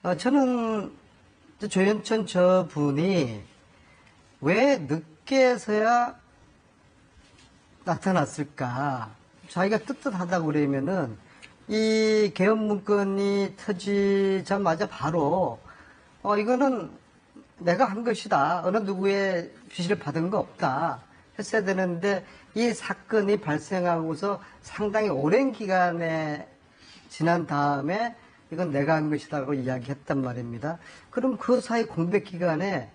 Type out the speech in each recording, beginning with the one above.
저는 조현천 저분이 왜 늦게서야 나타났을까? 자기가 떳떳하다고 그러면은 이 개헌 문건이 터지자마자 바로 이거는 내가 한 것이다. 어느 누구의 지시를 받은 거 없다. 했어야 되는데 이 사건이 발생하고서 상당히 오랜 기간에 지난 다음에 이건 내가 한 것이다라고 이야기했단 말입니다. 그럼 그 사이 공백 기간에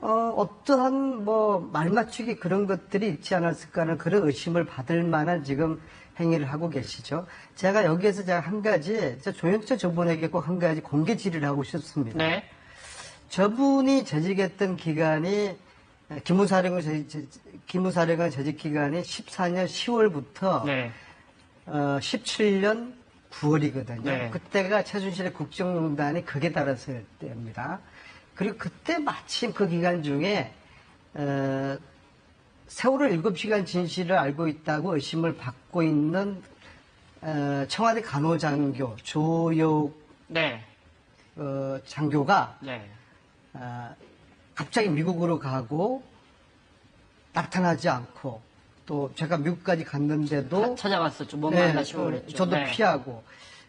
어떠한 말맞추기 그런 것들이 있지 않았을까 하는 그런 의심을 받을 만한 지금 행위를 하고 계시죠. 제가 여기에서 한 가지, 조현철 저분에게 꼭 한 가지 공개 질의를 하고 싶습니다. 네. 저분이 재직했던 기간이, 기무사령관 재직 기간이 14년 10월부터 네. 17년 9월이거든요. 네. 그때가 최순실의 국정농단이 극에 달했을 때입니다. 그리고 그때 마침 그 기간 중에 세월호 7시간 진실을 알고 있다고 의심을 받고 있는 청와대 간호장교 조혁 네. 장교가 네. 갑자기 미국으로 가고 나타나지 않고 또 제가 미국까지 갔는데도 찾아갔었죠. 못 만나시고 그랬죠. 저도 네. 피하고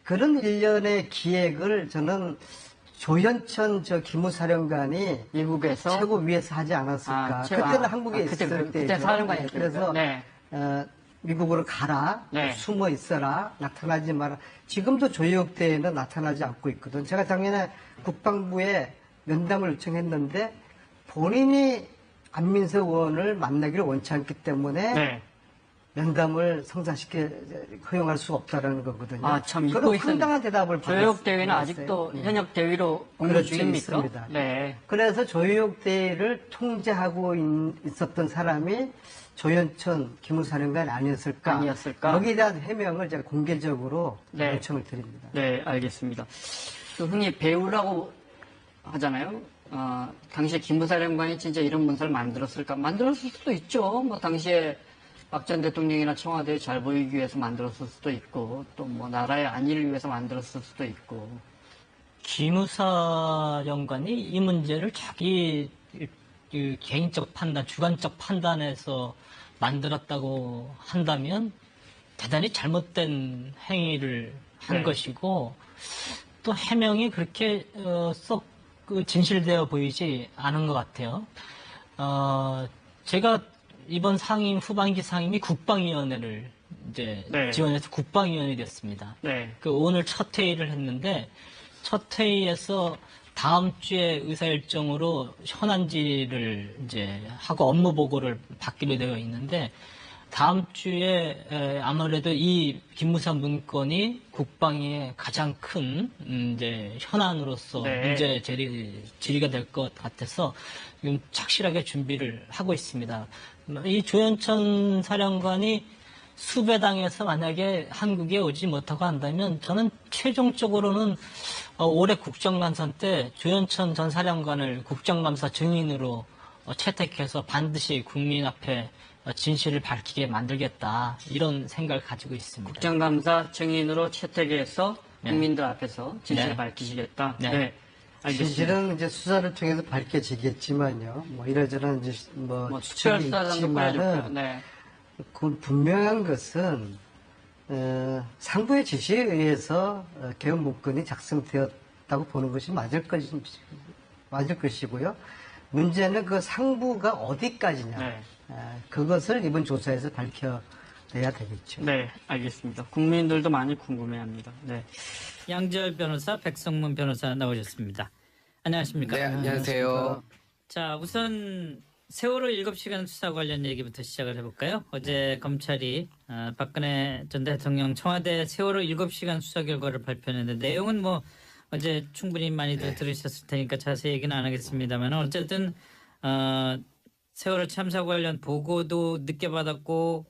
그런 일련의 기획을 저는 조현천 기무사령관이 미국에서 최고위에서 하지 않았을까. 그때는 한국에 있을 때죠. 그때 사령관이었죠. 그래서 네. 미국으로 가라, 네. 숨어 있어라, 나타나지 마라. 지금도 조혁대에는 나타나지 않고 있거든. 제가 작년에 국방부에 면담을 요청했는데 본인이 안민석 의원을 만나기를 원치 않기 때문에 네. 면담을 허용할 수 없다라는 거거든요. 아, 참 잊고 그런 있었는데. 황당한 대답을 조혁 대회는 받았어요. 아직도 네. 현역 대위로 공부 그렇죠, 중입니까? 있습니다. 네. 그래서 조혁대회를 통제하고 있었던 사람이 조현천 기무사령관이 아니었을까? 여기에 대한 해명을 제가 공개적으로 네. 요청을 드립니다. 네, 알겠습니다. 또 흔히 배우라고 하잖아요. 당시에 김부사령관이 진짜 이런 문서를 만들었을까? 만들었을 수도 있죠. 당시에 박 전 대통령이나 청와대에 잘 보이기 위해서 만들었을 수도 있고, 또 나라의 안위를 위해서 만들었을 수도 있고. 기무사령관이 이 문제를 자기 그 개인적 판단, 주관적 판단에서 만들었다고 한다면 대단히 잘못된 행위를 한 네. 것이고 또 해명이 그렇게 썩 진실되어 보이지 않은 것 같아요. 제가 이번 상임 후반기 상임이 국방위원회를 이제 네. 지원해서 국방위원이 됐습니다. 네. 오늘 첫 회의를 했는데 첫 회의에서 다음 주에 의사 일정으로 현안지를 이제 하고 업무 보고를 받기로 되어 있는데 다음 주에 아무래도 이 기무사 문건이 국방의 가장 큰 이제 현안으로서 네. 문제 질의가 될 것 같아서 지금 착실하게 준비를 하고 있습니다. 이 조현천 사령관이 수배당해서 만약에 한국에 오지 못하고 한다면 저는 최종적으로는 올해 국정감사 때 조현천 전 사령관을 국정감사 증인으로 채택해서 반드시 국민 앞에 진실을 밝히게 만들겠다 이런 생각을 가지고 있습니다. 국정감사 증인으로 채택해서 국민들 앞에서 진실을 네. 밝히시겠다. 네. 네. 알겠습니다. 진실은 이제 수사를 통해서 밝혀지겠지만요. 이러저런 이제 추측이 특별수사단도 있지만은 꾸려졌고요. 네. 그 분명한 것은 상부의 지시에 의해서 개헌 문건이 작성되었다고 보는 것이 맞을 것이고요. 문제는 그 상부가 어디까지냐. 네. 그것을 이번 조사에서 밝혀내야 되겠죠. 네, 알겠습니다. 국민들도 많이 궁금해합니다. 네. 양지열 변호사, 백성문 변호사 나오셨습니다. 안녕하십니까? 네, 안녕하세요. 자, 우선 세월호 7시간 수사 관련 얘기부터 시작을 해볼까요? 어제 검찰이 박근혜 전 대통령 청와대 세월호 7시간 수사 결과를 발표했는데 내용은 어제 충분히 많이들 들으셨을 테니까 자세히 얘기는 안 하겠습니다만 어쨌든 세월호 참사 관련 보고도 늦게 받았고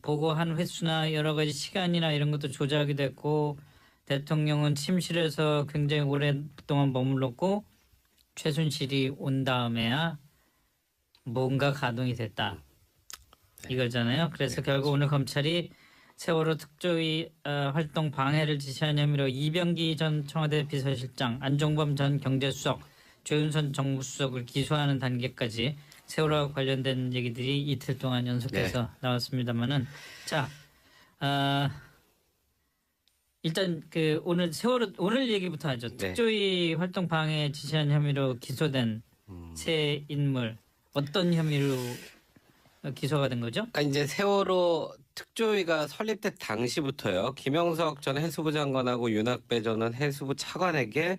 보고한 횟수나 여러 가지 시간이나 이런 것도 조작이 됐고 대통령은 침실에서 굉장히 오랫동안 머물렀고 최순실이 온 다음에야 뭔가 가동이 됐다 이거잖아요. 그래서 결국 오늘 검찰이 세월호 특조위 활동 방해를 지시한 혐의로 이병기 전 청와대 비서실장, 안종범 전 경제수석, 조윤선 정무수석을 기소하는 단계까지 세월호와 관련된 얘기들이 이틀 동안 연속해서 나왔습니다만은 자, 일단 그 오늘 얘기부터 하죠. 특조위 활동 방해 지시한 혐의로 기소된 새 인물 어떤 혐의로 기소가 된 거죠? 그러니까 이제 세월호 특조위가 설립된 당시부터요. 김영석 전 해수부 장관하고 윤학배 전 해수부 차관에게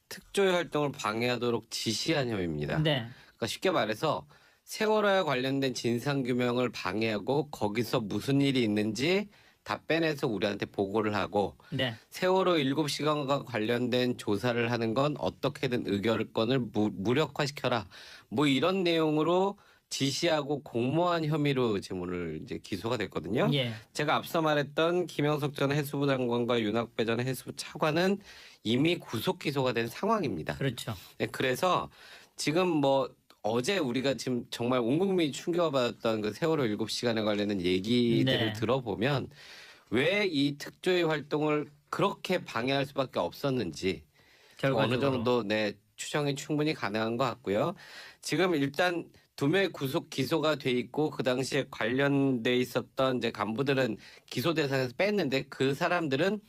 특조위 활동을 방해하도록 지시한 혐의입니다. 네. 그러니까 쉽게 말해서 세월호에 관련된 진상규명을 방해하고 거기서 무슨 일이 있는지 다 빼내서 우리한테 보고를 하고 네. 세월호 7시간과 관련된 조사를 하는 건 어떻게든 의결권을 무력화시켜라. 뭐 이런 내용으로 지시하고 공모한 혐의로 지금 오늘 이제 기소가 됐거든요. 예. 제가 앞서 말했던 김영석 전 해수부 장관과 윤학배 전 해수부 차관은 이미 구속 기소가 된 상황입니다. 그렇죠. 네, 그래서 지금 뭐 어제 우리가 지금 정말 온 국민이 충격을 받았던 그 세월호 7시간에 관련된 얘기들을 네. 들어보면 왜 이 특조위 활동을 그렇게 방해할 수밖에 없었는지 결과적으로. 어느 정도 추정이 충분히 가능한 것 같고요. 지금 일단 2명의 구속 기소가 돼 있고 그 당시에 관련돼 있었던 이제 간부들은 기소 대상에서 뺐는데 그 사람들은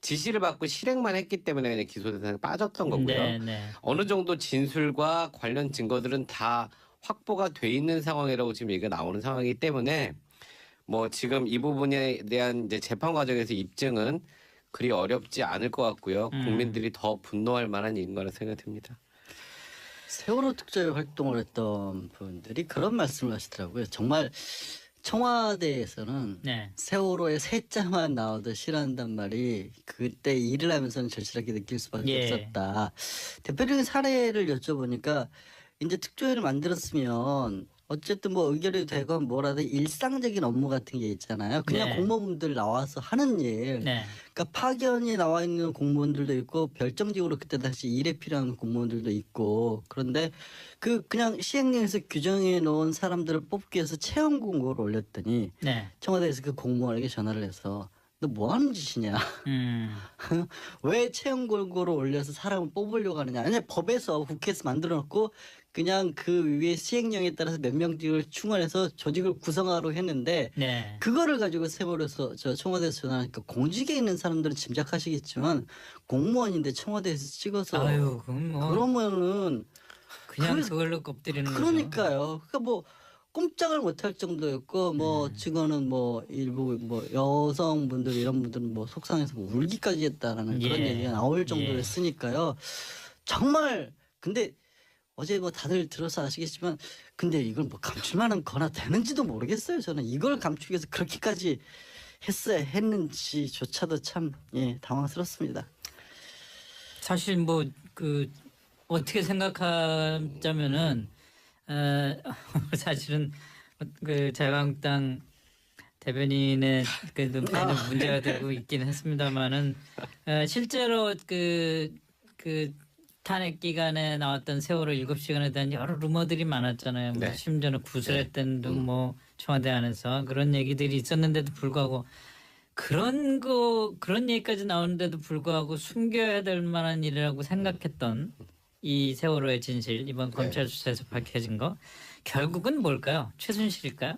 지시를 받고 실행만 했기 때문에 그냥 기소 대상에 빠졌던 거고요. 네, 네. 어느 정도 진술과 관련 증거들은 다 확보가 돼 있는 상황이라고 지금 얘기가 나오는 상황이기 때문에 뭐 지금 이 부분에 대한 이제 재판 과정에서 입증은 그리 어렵지 않을 것 같고요. 국민들이 더 분노할 만한 일인 거라 생각됩니다. 세월호 특조위 활동을 했던 분들이 그런 말씀을 하시더라고요. 정말 청와대에서는 네. 세월호의 세자만 나와도 싫어한단 말이 그때 일을 하면서는 절실하게 느낄 수밖에 예. 없었다. 대표적인 사례를 여쭤보니까 이제 특조위를 만들었으면 어쨌든 뭐 의결이 되건 뭐라든 일상적인 업무 같은 게 있잖아요. 그냥 네. 공무원들 나와서 하는 일. 네. 그러니까 파견이 나와 있는 공무원들도 있고 별정직으로 그때 당시 일에 필요한 공무원들도 있고 그런데 그냥 시행령에서 규정해 놓은 사람들을 뽑기 위해서 채용 공고를 올렸더니 네. 청와대에서 그 공무원에게 전화를 해서 너 뭐 하는 짓이냐? 왜 채용 공고를 올려서 사람을 뽑으려고 하느냐? 아니 법에서 국회에서 만들어 놓고 그냥 그 위에 시행령에 따라서 몇 명직을 충원해서 조직을 구성하라고 했는데 네. 그거를 가지고 세월에서 저 청와대에서 전화하니까 공직에 있는 사람들은 짐작하시겠지만 공무원인데 청와대에서 찍어서 아유, 그럼 뭐 그러면은 그냥 그- 그걸로 엎드리는 거죠. 그러니까요. 그러니까 뭐 꼼짝을 못할 정도였고 뭐 증언은 뭐 일부 뭐 여성분들 이런 분들은 뭐 속상해서 뭐 울기까지 했다라는 그런 예. 얘기가 나올 예. 정도였으니까요. 정말 근데 어제 뭐 다들 들어서 아시겠지만 근데 이걸 뭐 감출만한 거나 되는지도 모르겠어요. 저는 이걸 감추기 위해서 그렇게까지 했는지조차도 참 당황스럽습니다. 사실 뭐 그 어떻게 생각하자면은 사실은 그 자유한국당 대변인의 그 눈에는 문제가 되고 있기는 했습니다만은 실제로 그 탄핵 기간에 나왔던 세월호 7시간에 대한 여러 루머들이 많았잖아요. 뭐 네. 심지어는 구술했던 등 뭐 청와대 안에서 그런 얘기들이 있었는데도 불구하고 그런 얘기까지 나오는데도 불구하고 숨겨야 될 만한 일이라고 생각했던 이 세월호의 진실 이번 검찰 수사에서 밝혀진 거 결국은 뭘까요? 최순실일까요?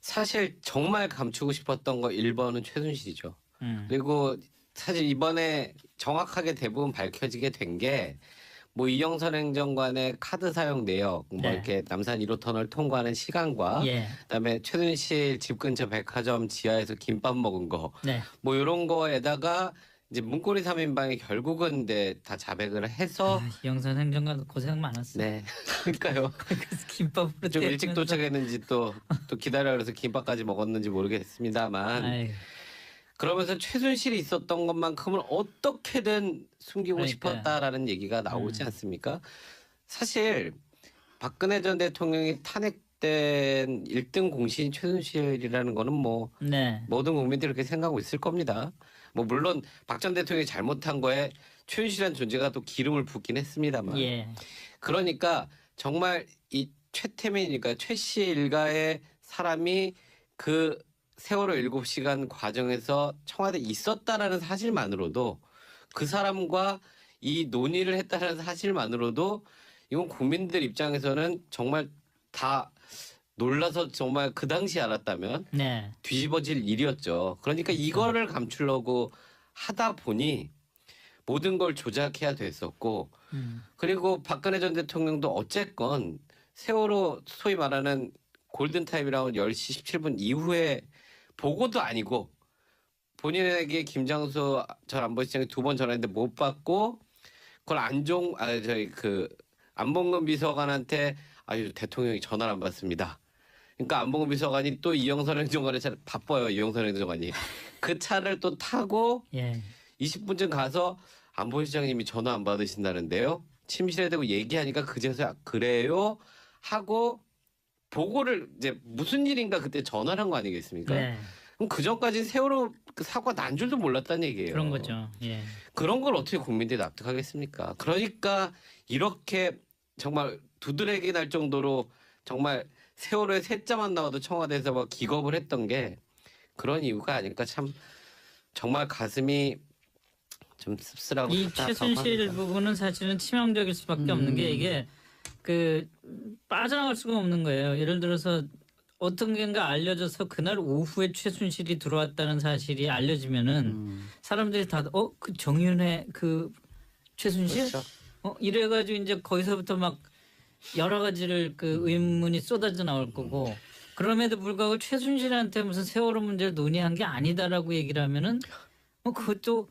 사실 정말 감추고 싶었던 거 1번은 최순실이죠. 그리고 사실 이번에 정확하게 대부분 밝혀지게 된 게 뭐 이영선 행정관의 카드 사용 내역, 뭐 네. 이렇게 남산 1호 터널 통과하는 시간과 예. 그다음에 최순실 집 근처 백화점 지하에서 김밥 먹은 거, 네. 뭐 이런 거에다가 이제 문고리 3인방이 결국은 이제 다 자백을 해서 이영선 행정관 고생 많았어요. 네, 그러니까요. 그래서 김밥으로 좀 일찍 때우면서- 도착했는지 또 기다려 그래서 김밥까지 먹었는지 모르겠습니다만 아유, 그러면서 최순실이 있었던 것만큼은 어떻게든 숨기고 그러니까요. 싶었다라는 얘기가 나오지 않습니까? 사실 박근혜 전 대통령이 탄핵된 1등 공신이 최순실이라는 거는 뭐 네. 모든 국민들이 그렇게 생각하고 있을 겁니다. 뭐 물론 박 전 대통령이 잘못한 거에 최순실이라는 존재가 또 기름을 붓긴 했습니다만 예. 그러니까 정말 이 최태민이니까 최 씨 일가의 사람이 그 세월호 7시간 과정에서 청와대에 있었다라는 사실만으로도 그 사람과 이 논의를 했다는 사실만으로도 이건 국민들 입장에서는 정말 다 놀라서 정말 그 당시 알았다면 네. 뒤집어질 일이었죠. 그러니까 이거를 감추려고 하다 보니 모든 걸 조작해야 됐었고 그리고 박근혜 전 대통령도 어쨌건 세월호 소위 말하는 골든타임이라고 10시 17분 이후에 보고도 아니고 본인에게 김장수 전 안보실장이 2번 전화했는데 못 받고 그걸 안봉근 비서관한테 아유 대통령이 전화를 안 받습니다. 그러니까 안봉근 비서관이 또 이영선 행정관의 차를 바빠요. 이영선 행정관이 그 차를 또 타고 예. 20분쯤 가서 안보실장님이 전화 안 받으신다는데요. 침실에 대고 얘기하니까 그제서야 그래요 하고 보고를 이제 무슨 일인가 그때 전화를 한 거 아니겠습니까? 네. 그럼 그 전까지 세월호 그 사고가 난 줄도 몰랐다는 얘기예요. 그런 거죠. 예. 그런 걸 어떻게 국민들이 납득하겠습니까? 그러니까 이렇게 정말 두드러기 날 정도로 정말 세월호에 셋자만 나와도 청와대에서 막 기겁을 했던 게 그런 이유가 아닐까 참 정말 가슴이 좀 씁쓸하고 이 답답하고 최순실 합니다. 부분은 사실은 치명적일 수밖에 없는 게 이게 그 빠져나갈 수가 없는 거예요. 예를 들어서 어떤 게인가 알려져서 그날 오후에 최순실이 들어왔다는 사실이 알려지면은 사람들이 다 그 정윤회 그 최순실 그렇죠. 이래가지고 이제 거기서부터 막 여러 가지를 그 의문이 쏟아져 나올 거고 그럼에도 불구하고 최순실한테 무슨 세월호 문제를 논의한 게 아니다라고 얘기를 하면은 그것도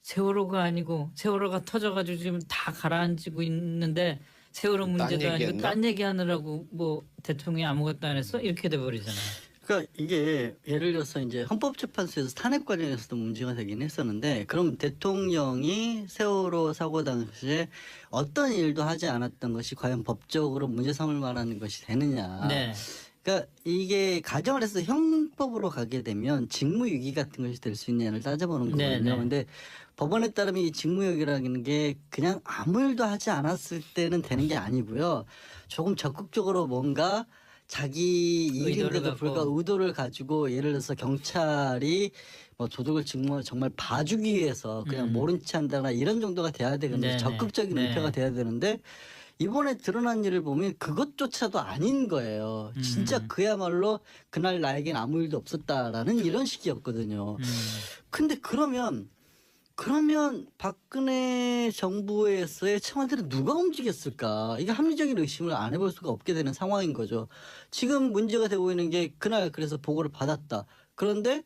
세월호가 아니고 세월호가 터져가지고 지금 다 가라앉히고 있는데 세월호 딴 문제도 아니고 얘기했나? 딴 얘기하느라고 뭐 대통령이 아무것도 안 했어 이렇게 돼버리잖아요. 그러니까 이게 예를 들어서 이제 헌법재판소에서 탄핵 관련해서도 문제가 되긴 했었는데 그럼 대통령이 세월호 사고 당시에 어떤 일도 하지 않았던 것이 과연 법적으로 문제 삼을 만한 것이 되느냐. 네. 그러니까 이게 가정을 해서 형법으로 가게 되면 직무유기 같은 것이 될 수 있느냐를 따져보는 거거든요. 네, 네. 근데 법원에 따르면 이 직무유기라는 게 그냥 아무 일도 하지 않았을 때는 되는 게 아니고요. 조금 적극적으로 뭔가 자기 이익인데도 의도를 불구하고 갖고. 의도를 가지고 예를 들어서 경찰이 뭐 도둑을 정말 봐주기 위해서 그냥 모른 체 한다거나 이런 정도가 돼야 되는데 네네. 적극적인 네. 은폐가 돼야 되는데 이번에 드러난 일을 보면 그것조차도 아닌 거예요. 진짜 그야말로 그날 나에겐 아무 일도 없었다라는 이런 식이었거든요. 근데 그러면 박근혜 정부에서의 청와대를 누가 움직였을까? 이게 합리적인 의심을 안 해볼 수가 없게 되는 상황인 거죠. 지금 문제가 되고 있는 게 그날 그래서 보고를 받았다. 그런데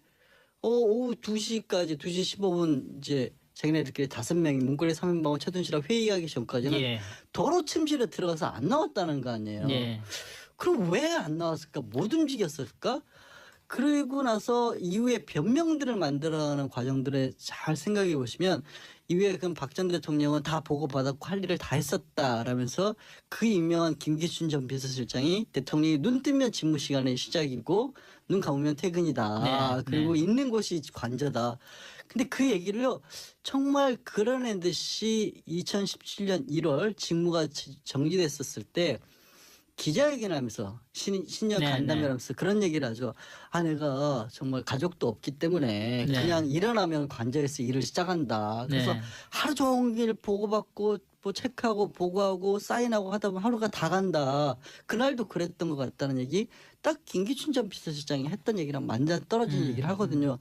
오후 2시까지 2시 15분 이제 자기네들끼리 5명이 문고리 3인방과 최순실하고 회의하기 전까지는 예. 도로 침실에 들어가서 안 나왔다는 거 아니에요. 예. 그럼 왜 안 나왔을까? 못 움직였을까? 그리고 나서 이후에 변명들을 만들어가는 과정들을 잘 생각해 보시면 이후에 그럼 박 전 대통령은 다 보고받았고 할 일을 다 했었다라면서 그 유명한 김기춘 전 비서실장이 대통령이 눈 뜨면 직무 시간의 시작이고 눈 감으면 퇴근이다. 네, 그리고 있는 곳이 관저다. 근데 그 얘기를요 정말 그려낸 듯이 2017년 1월 직무가 정지됐었을 때 기자회견을 하면서 신년 네, 간담회하면서 그런 얘기를 하죠. 아 내가 정말 가족도 없기 때문에 네. 그냥 일어나면 관저에서 일을 시작한다. 그래서 네. 하루 종일 보고받고 뭐 체크하고 보고하고 사인하고 하다 보면 하루가 다 간다. 그날도 그랬던 것 같다는 얘기 딱 김기춘 전 비서실장이 했던 얘기랑 맞아떨어진 얘기를 하거든요.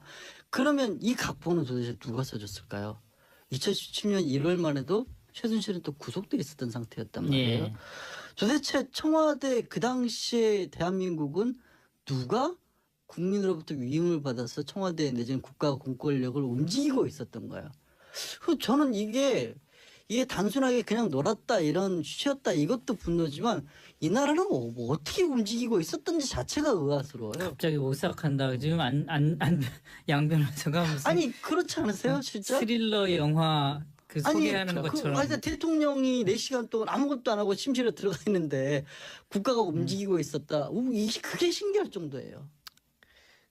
그러면 이 각본은 도대체 누가 써줬을까요? 2017년 1월만 해도 최순실은 또 구속돼 있었던 상태였단 말이에요. 예. 도대체 청와대 그 당시에 대한민국은 누가 국민으로부터 위임을 받아서 청와대 내지는 국가 공권력을 움직이고 있었던 거예요. 그래서 저는 이게 단순하게 그냥 놀았다 이런 취였다 이것도 분노지만 이 나라는 뭐 어떻게 움직이고 있었던지 자체가 의아스러워요. 갑자기 오싹한다. 지금 양 변호사가 무슨 아니 그렇지 않으세요 진짜? 스릴러 영화 그 소개하는 것처럼. 아니 대통령이 4시간 동안 아무것도 안 하고 침실에 들어가 있는데 국가가 움직이고 있었다. 그게 신기할 정도예요.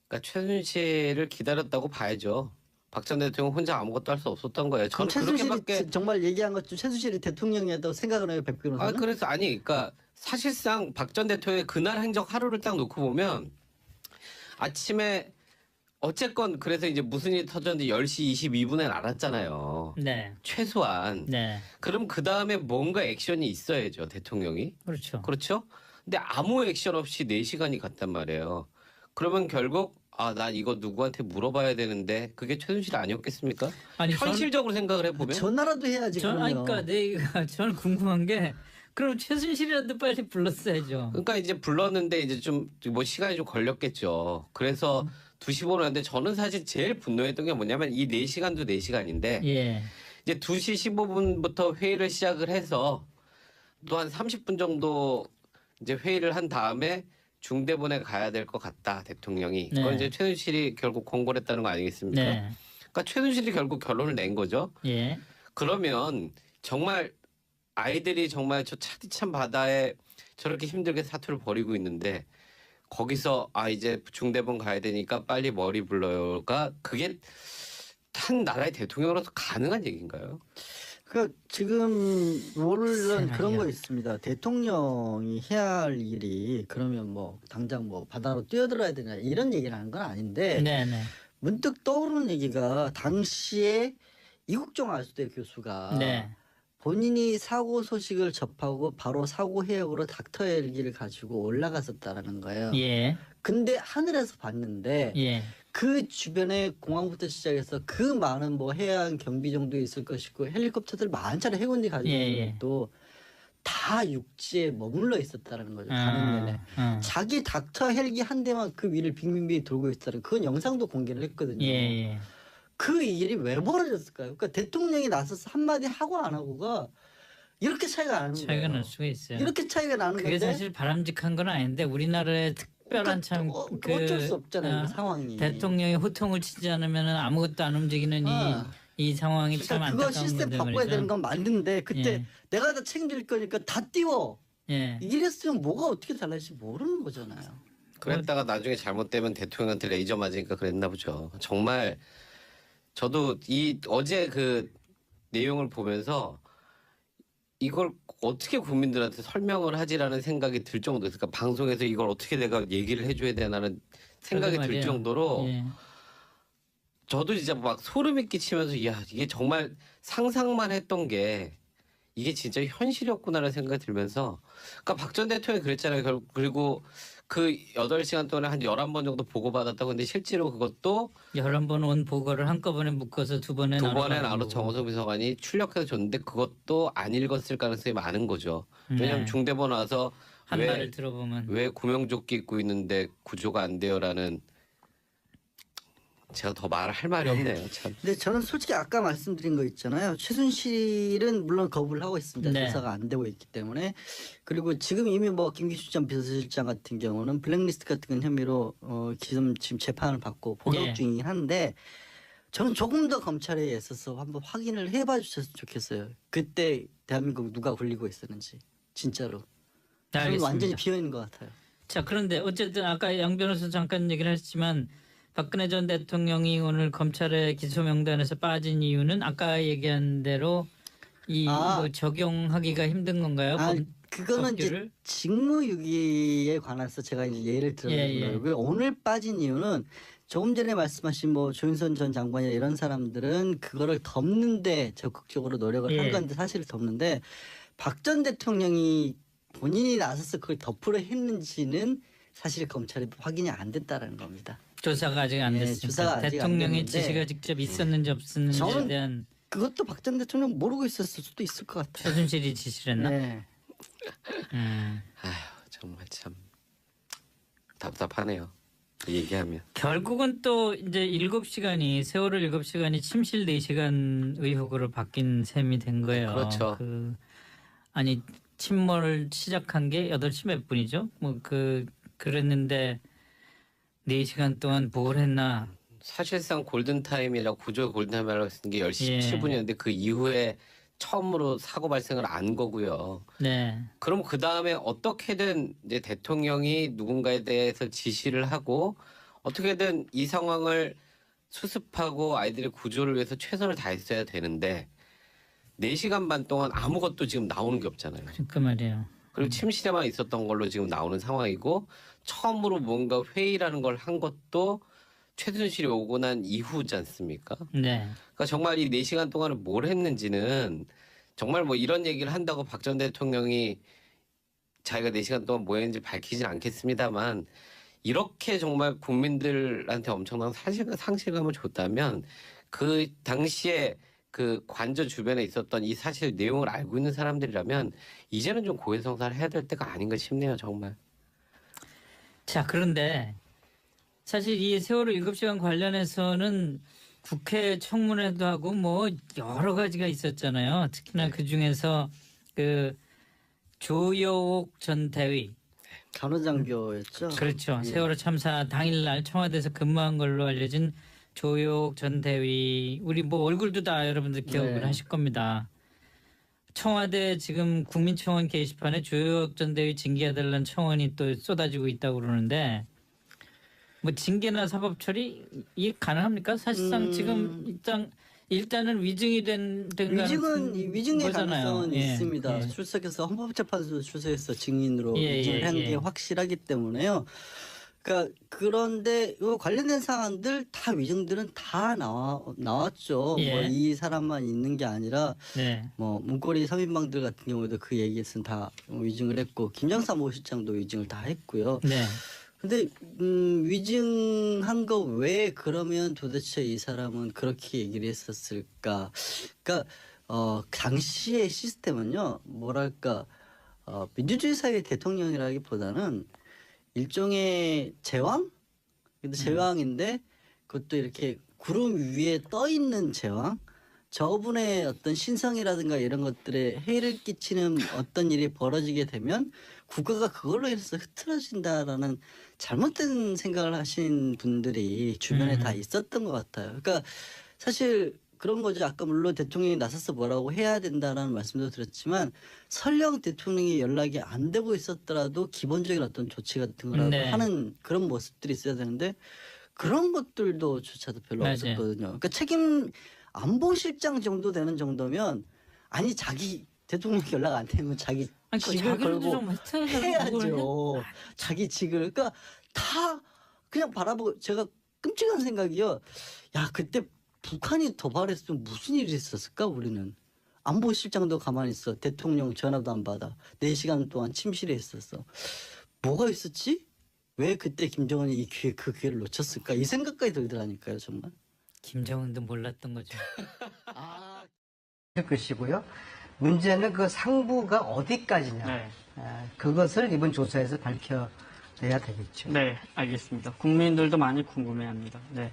그러니까 최순실을 기다렸다고 봐야죠. 박 전 대통령 혼자 아무것도 할 수 없었던 거예요. 그럼 저는 최순실이 그렇게밖에 정말 얘기한 것중 최순실이 대통령이었다고 생각을 해요, 백 변호사는? 그래서 그러니까 사실상 박 전 대통령의 그날 행적 하루를 딱 놓고 보면 아침에 어쨌건 그래서 이제 무슨 일이 터졌는지 10시 22분에 알았잖아요. 네. 최소한. 네. 그럼 그 다음에 뭔가 액션이 있어야죠, 대통령이. 그렇죠. 그렇죠? 근데 아무 액션 없이 4시간이 갔단 말이에요. 그러면 결국 난 이거 누구한테 물어봐야 되는데 그게 최순실 아니었겠습니까? 아니, 현실적으로 생각을 해보면 전화라도 해야지. 그럼요. 그러니까 내가 저는 궁금한 게 그럼 최순실이라도 빨리 불렀어야죠. 그러니까 이제 불렀는데 이제 좀 뭐 시간이 좀 걸렸겠죠. 그래서 2시 보러 왔는데 저는 사실 제일 분노했던 게 뭐냐면 이 4시간도 4시간인데 예. 이제 2시 15분부터 회의를 시작을 해서 또 한 30분 정도 이제 회의를 한 다음에 중대본에 가야 될 것 같다, 대통령이. 네. 그건 이제 최순실이 결국 공고를 했다는 거 아니겠습니까? 네. 그러니까 최순실이 결국 결론을 낸 거죠. 예. 그러면 정말 아이들이 정말 저 차디찬 바다에 저렇게 힘들게 사투를 벌이고 있는데 거기서 이제 중대본 가야 되니까 빨리 머리 불러요가 그게 한 나라의 대통령으로서 가능한 얘기인가요? 그러니까 지금 물론 세상에. 그런 거 있습니다. 대통령이 해야 할 일이 그러면 뭐 당장 뭐 바다로 뛰어들어야 되냐 이런 얘기를 하는 건 아닌데 네, 네. 문득 떠오르는 얘기가 당시에 이국종 아수대 교수가 네. 본인이 사고 소식을 접하고 바로 사고 해역으로 닥터 헬기를 가지고 올라갔었다라는 거예요. 예. 근데 하늘에서 봤는데 예. 그 주변에 공항부터 시작해서 그 많은 뭐 해안 경비 정도 있을 것이고 헬리콥터들 많잖아요. 해군이 가지고 예, 있는 예. 것도 다 육지에 머물러 있었다라는 거죠. 가는 내내. 자기 닥터 헬기 한 대만 그 위를 빙빙빙 돌고 있었다는 그건 영상도 공개를 했거든요. 예. 예. 그 일이 왜 벌어졌을까요? 그러니까 대통령이 나서서 한마디 하고 안 하고가 이렇게 차이가 나는 거예요. 차이가 날 수가 있어요. 이렇게 차이가 나는 그게 건데 사실 바람직한 건 아닌데 우리나라의 특별한 참 어쩔 수 없잖아요. 그 상황이. 대통령이 호통을 치지 않으면 아무것도 안 움직이는 이 상황이 참 그러니까 그거 안타까운 시스템 건데 바꿔야 말이죠. 되는 건 맞는데 그때 예. 내가 다 책임질 거니까 다 띄워. 예. 이랬으면 뭐가 어떻게 달라질지 모르는 거잖아요. 그랬다가 나중에 잘못되면 대통령한테 레이저 맞으니까 그랬나 보죠. 정말 저도 어제 그 내용을 보면서 이걸 어떻게 국민들한테 설명을 하지라는 생각이 들 정도. 그러니까 방송에서 이걸 어떻게 내가 얘기를 해줘야 되나는 생각이 그러게 들 말이에요. 정도로 예. 저도 진짜 막 소름이 끼치면서 이게 정말 상상만 했던 게 이게 진짜 현실이었구나라는 생각이 들면서 그러니까 박 전 대통령이 그랬잖아요. 그리고 그 8시간 동안에 한 11번 정도 보고받았다고 근데 실제로 그것도 11번 온 보고를 한꺼번에 묶어서 두 번에 나눠 정호성 비서관이 출력해서 줬는데 그것도 안 읽었을 가능성이 많은 거죠. 왜냐하면 네. 중대본 와서 한 말을 들어보면 왜 구명조끼 입고 있는데 구조가 안 돼요라는 제가 더 말할 말이 없네요. 참. 근데 저는 솔직히 아까 말씀드린 거 있잖아요. 최순실은 물론 거부를 하고 있습니다. 네. 조사가 안 되고 있기 때문에. 그리고 지금 이미 뭐 김기수 전 비서실장 같은 경우는 블랙리스트 같은 혐의로 지금 재판을 받고 복역 예. 중이긴 한데 저는 조금 더 검찰에 애써서 한번 확인을 해봐 주셨으면 좋겠어요. 그때 대한민국 누가 굴리고 있었는지 진짜로. 네, 저는 알겠습니다. 완전히 비어 있는 것 같아요. 자, 그런데 어쨌든 아까 양 변호사 잠깐 얘기를 했지만 박근혜 전 대통령이 오늘 검찰의 기소 명단에서 빠진 이유는 아까 얘기한 대로 뭐 적용하기가 힘든 건가요? 그거는 이제 법규를? 직무유기에 관해서 제가 이제 예를 들어 예, 예. 거고요. 오늘 빠진 이유는 조금 전에 말씀하신 뭐 조윤선 전 장관이나 이런 사람들은 그거를 덮는데 적극적으로 노력을 예. 한 건데 사실을 덮는데 박 전 대통령이 본인이 나서서 그걸 덮으려 했는지는 사실 검찰이 확인이 안 됐다라는 겁니다. 조사가 아직 안 예, 됐습니다. 조사가 아직 안 대통령의 됐는데 지시가 직접 있었는지 없었는지에 저는 대한 그것도 박 전 대통령 모르고 있었을 수도 있을 것 같아요. 최순실이 지시를 했나? 네. 아휴 정말 참 답답하네요. 얘기하면. 결국은 또 이제 7시간이 세월호 7시간이 침실 4시간 의혹으로 바뀐 셈이 된 거예요. 그렇죠. 아니 침몰을 시작한 게 8시 몇 분이죠? 뭐 그랬는데 4시간 동안 뭘 했나? 사실상 골든타임이라고 구조의 골든타임이라고 쓴 게 10시 예. 17분이었는데 그 이후에 처음으로 사고 발생을 안 거고요. 네. 그럼 그 다음에 어떻게든 이제 대통령이 누군가에 대해서 지시를 하고 어떻게든 이 상황을 수습하고 아이들의 구조를 위해서 최선을 다했어야 되는데 4시간 반 동안 아무것도 지금 나오는 게 없잖아요. 그 말이에요. 그리고 침실에만 있었던 걸로 지금 나오는 상황이고 처음으로 뭔가 회의라는 걸 한 것도 최순실이 오고 난 이후지 않습니까? 네. 그러니까 정말 이 4시간 동안은 뭘 했는지는 정말 뭐 이런 얘기를 한다고 박 전 대통령이 자기가 4시간 동안 뭐 했는지 밝히진 않겠습니다만 이렇게 정말 국민들한테 엄청난 상실감을 줬다면 그 당시에 그 관저 주변에 있었던 이 사실 내용을 알고 있는 사람들이라면 이제는 좀 고해성사를 해야 될 때가 아닌가 싶네요, 정말. 자, 그런데 사실 이 세월호 7시간 관련해서는 국회 청문회도 하고 뭐 여러 가지가 있었잖아요. 특히나 그 중에서 그 조여옥 전 대위. 간호장교였죠. 그렇죠. 예. 세월호 참사 당일날 청와대에서 근무한 걸로 알려진 조여옥 전 대위. 우리 뭐 얼굴도 다 여러분들 기억을 네. 하실 겁니다. 청와대 지금 국민청원 게시판에 조여옥 전 대위 징계해달라는 청원이 또 쏟아지고 있다고 그러는데 뭐 징계나 사법 처리 이게 가능합니까? 사실상 지금 일단은 위증이 된 위증의 거잖아요. 가능성은 예, 있습니다. 예. 출석해서 헌법재판소 출석해서 증인으로 예, 위증을 예, 한 게 예. 확실하기 때문에요. 그러니까 그런데 요 관련된 사안들 다 위증들은 다 나왔죠. 예. 뭐 이 사람만 있는 게 아니라 네. 뭐 문고리 3인방들 같은 경우에도 그 얘기에서는 다 위증을 했고 김정삼 모 실장도 위증을 다 했고요. 네. 근데 위증한 거 왜 그러면 도대체 이 사람은 그렇게 얘기를 했었을까? 그러니까 당시의 시스템은요, 뭐랄까 민주주의 사회의 대통령이라기보다는 일종의 제왕? 근데 제왕인데 그것도 이렇게 구름 위에 떠 있는 제왕? 저분의 어떤 신성이라든가 이런 것들에 해를 끼치는 어떤 일이 벌어지게 되면 국가가 그걸로 인해서 흐트러진다라는 잘못된 생각을 하신 분들이 주변에 다 있었던 것 같아요. 그러니까 사실 그런 거죠. 아까 물론 대통령이 나서서 뭐라고 해야 된다라는 말씀도 드렸지만 설령 대통령이 연락이 안 되고 있었더라도 기본적인 어떤 조치 같은 거라도 네. 하는 그런 모습들이 있어야 되는데 그런 것들도 조차도 별로 맞아요. 없었거든요. 그러니까 책임 안보실장 정도 되는 정도면 아니 자기 대통령 연락 안 되면 자기 아니 그 직을 자기도 걸고 좀 해야죠. 자기 직을 그러니까 다 그냥 바라보고 제가 끔찍한 생각이요. 야 그때 북한이 도발했으면 무슨 일이 있었을까 우리는. 안보실장도 가만히 있어. 대통령 전화도 안 받아. 4시간 동안 침실에 있었어. 뭐가 있었지? 왜 그때 김정은이 그 기회를 놓쳤을까? 이 생각까지 들더라니까요 정말. 김정은도 몰랐던 거죠. 될 것이고요. 문제는 그 상부가 어디까지냐. 네. 그것을 이번 조사에서 밝혀내야 되겠죠. 네, 알겠습니다. 국민들도 많이 궁금해합니다. 네.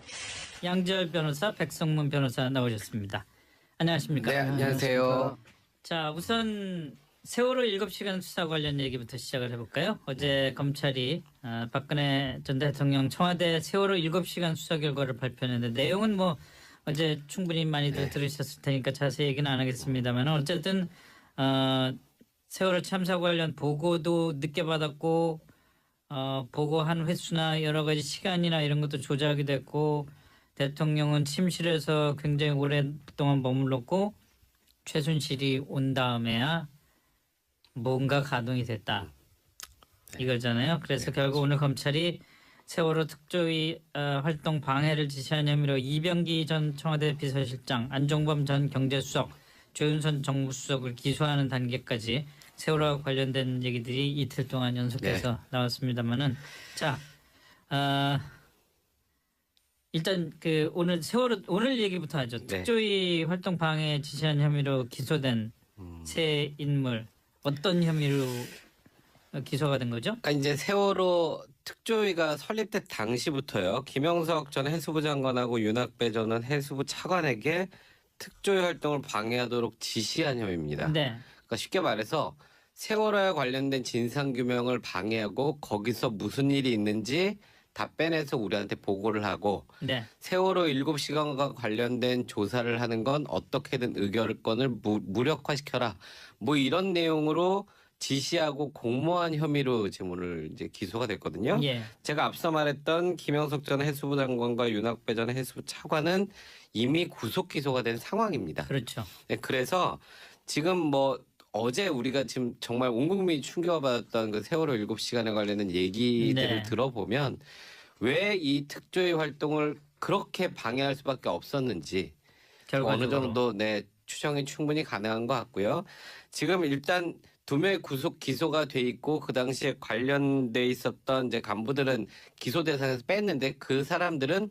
양지열 변호사, 백성문 변호사 나오셨습니다. 안녕하십니까? 네, 안녕하세요. 자, 우선 세월호 7시간 수사 관련 얘기부터 시작을 해볼까요? 어제 검찰이 박근혜 전 대통령 청와대 세월호 7시간 수사 결과를 발표했는데 내용은 뭐 어제 충분히 많이들 들으셨을 테니까 자세히 얘기는 안 하겠습니다만 어쨌든 세월호 참사 관련 보고도 늦게 받았고 보고한 횟수나 여러 가지 시간이나 이런 것도 조작이 됐고 대통령은 침실에서 굉장히 오랫동안 머물렀고 최순실이 온 다음에야 뭔가 가동이 됐다. 이거잖아요. 그래서 결국 오늘 검찰이 세월호 특조위 활동 방해를 지시한 혐의로 이병기 전 청와대 비서실장, 안종범 전 경제수석, 조윤선 정무수석을 기소하는 단계까지 세월호와 관련된 얘기들이 이틀 동안 연속해서 나왔습니다만은 자 일단 그 오늘 세월호 오늘 얘기부터 하죠. 특조위 활동 방해 지시한 혐의로 기소된 세 인물 어떤 혐의로 기소가 된 거죠? 그러니까 이제 세월호 특조위가 설립된 당시부터요. 김영석 전 해수부 장관하고 윤학배 전 해수부 차관에게 특조위 활동을 방해하도록 지시한 혐의입니다. 네. 그러니까 쉽게 말해서 세월호와 관련된 진상규명을 방해하고 거기서 무슨 일이 있는지 다 빼내서 우리한테 보고를 하고 네. 세월호 7시간과 관련된 조사를 하는 건 어떻게든 의결권을 무력화시켜라. 뭐 이런 내용으로 지시하고 공모한 혐의로 지금 오늘 이제 기소가 됐거든요. 예. 제가 앞서 말했던 김영석 전 해수부 장관과 윤학배 전 해수부 차관은 이미 구속 기소가 된 상황입니다. 그렇죠. 네, 그래서 지금 뭐 어제 우리가 지금 정말 온 국민이 충격을 받았던 그 세월호 7시간에 관련된 얘기들을 네. 들어보면 왜 이 특조위 활동을 그렇게 방해할 수밖에 없었는지 어느 정도 추정이 충분히 가능한 것 같고요. 지금 일단 2명의 기소가 돼 있고 그 당시에 관련돼 있었던 이제 간부들은 기소 대상에서 뺐는데 그 사람들은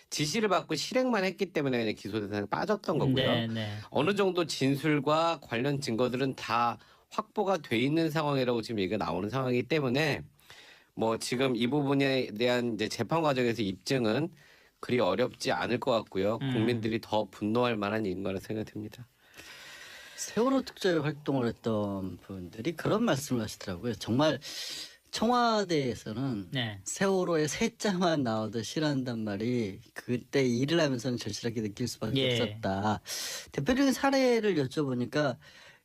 지시를 받고 실행만 했기 때문에 그냥 기소 대상에 빠졌던 거고요. 네, 네. 어느 정도 진술과 관련 증거들은 다 확보가 돼 있는 상황이라고 지금 얘기가 나오는 상황이기 때문에 뭐 지금 이 부분에 대한 이제 재판 과정에서 입증은 그리 어렵지 않을 것 같고요. 국민들이 더 분노할 만한 일인 거라 생각이 듭니다. 세월호 특조위 활동을 했던 분들이 그런 말씀을 하시더라고요. 정말 청와대에서는 네. 세월호의 세자만 나와도 싫어한단 말이 그때 일을 하면서는 절실하게 느낄 수밖에 예. 없었다. 대표적인 사례를 여쭤보니까